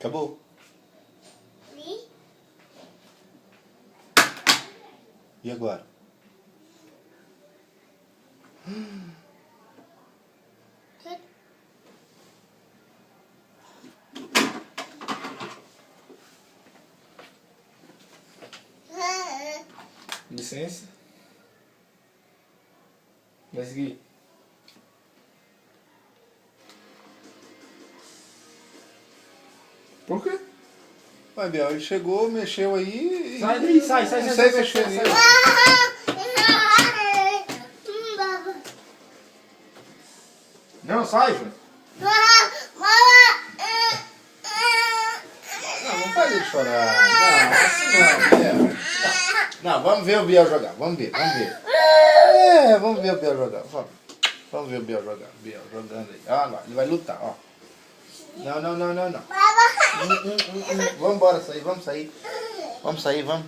Acabou. E agora? Licença. Vai seguir. Por quê? Vai, Biel, ele chegou, mexeu aí e... Sai daí, sai. Não sei mexer nisso. Não, sai, Júnior. Não faz ele chorar. Não, assim não, Biel. Não, vamos ver o Biel jogar. Vamos ver. Vamos ver o Biel jogar. Vamos ver o Biel jogar. Biel jogando aí. Olha lá, ele vai lutar, ó. Não. Vamos embora sair, vamos sair. Vamos sair, vamos.